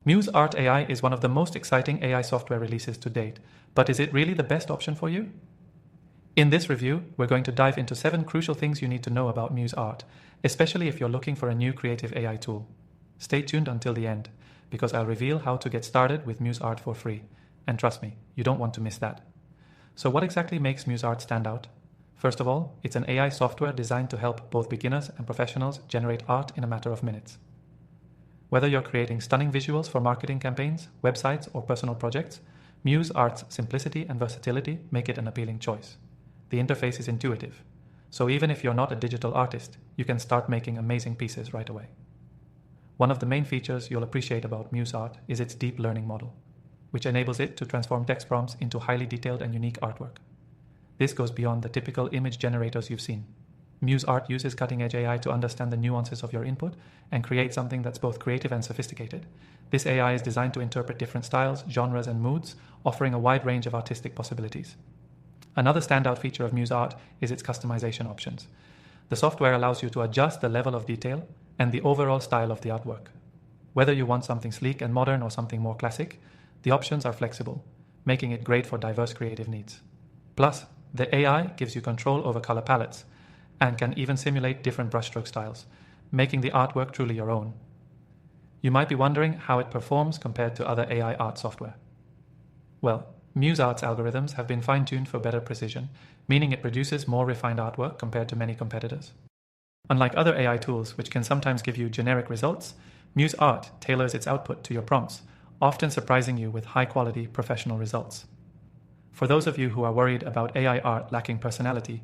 Muze Art AI is one of the most exciting AI software releases to date, but is it really the best option for you? In this review, we're going to dive into 7 crucial things you need to know about Muze Art, especially if you're looking for a new creative AI tool. Stay tuned until the end, because I'll reveal how to get started with Muze Art for free. And trust me, you don't want to miss that. So what exactly makes Muze Art stand out? First of all, it's an AI software designed to help both beginners and professionals generate art in a matter of minutes. Whether you're creating stunning visuals for marketing campaigns, websites, or personal projects, Muze Art's simplicity and versatility make it an appealing choice. The interface is intuitive, so even if you're not a digital artist, you can start making amazing pieces right away. One of the main features you'll appreciate about Muze Art is its deep learning model, which enables it to transform text prompts into highly detailed and unique artwork. This goes beyond the typical image generators you've seen. Muze Art uses cutting-edge AI to understand the nuances of your input and create something that's both creative and sophisticated. This AI is designed to interpret different styles, genres, and moods, offering a wide range of artistic possibilities. Another standout feature of Muze Art is its customization options. The software allows you to adjust the level of detail and the overall style of the artwork. Whether you want something sleek and modern or something more classic, the options are flexible, making it great for diverse creative needs. Plus, the AI gives you control over color palettes and can even simulate different brushstroke styles, making the artwork truly your own. You might be wondering how it performs compared to other AI art software. Well, Muze Art's algorithms have been fine-tuned for better precision, meaning it produces more refined artwork compared to many competitors. Unlike other AI tools, which can sometimes give you generic results, Muze Art tailors its output to your prompts, often surprising you with high-quality professional results. For those of you who are worried about AI art lacking personality,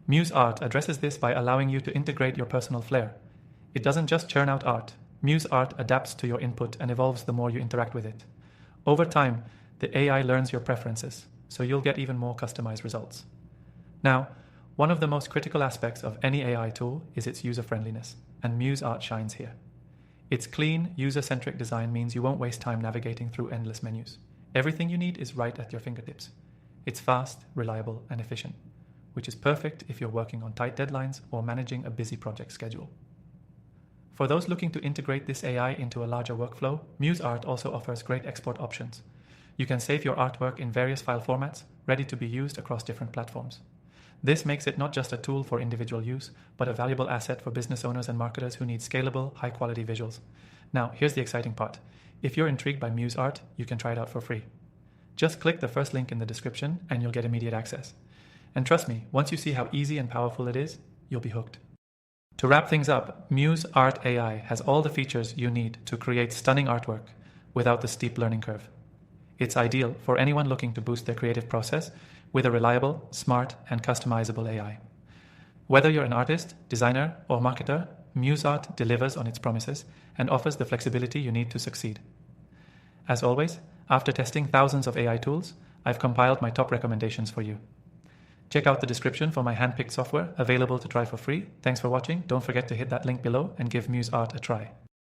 Muze Art addresses this by allowing you to integrate your personal flair. It doesn't just churn out art. Muze Art adapts to your input and evolves the more you interact with it. Over time, the AI learns your preferences, so you'll get even more customized results. Now, one of the most critical aspects of any AI tool is its user-friendliness, and Muze Art shines here. Its clean, user-centric design means you won't waste time navigating through endless menus. Everything you need is right at your fingertips. It's fast, reliable, and efficient, which is perfect if you're working on tight deadlines or managing a busy project schedule. For those looking to integrate this AI into a larger workflow, Muze Art also offers great export options. You can save your artwork in various file formats, ready to be used across different platforms. This makes it not just a tool for individual use, but a valuable asset for business owners and marketers who need scalable, high-quality visuals. Now, here's the exciting part. If you're intrigued by Muze Art, you can try it out for free. Just click the first link in the description and you'll get immediate access. And trust me, once you see how easy and powerful it is, you'll be hooked. To wrap things up, Muze Art AI has all the features you need to create stunning artwork without the steep learning curve. It's ideal for anyone looking to boost their creative process with a reliable, smart, and customizable AI. Whether you're an artist, designer, or marketer, Muze Art delivers on its promises and offers the flexibility you need to succeed. As always, after testing thousands of AI tools, I've compiled my top recommendations for you. Check out the description for my handpicked software available to try for free. Thanks for watching. Don't forget to hit that link below and give Muze Art a try.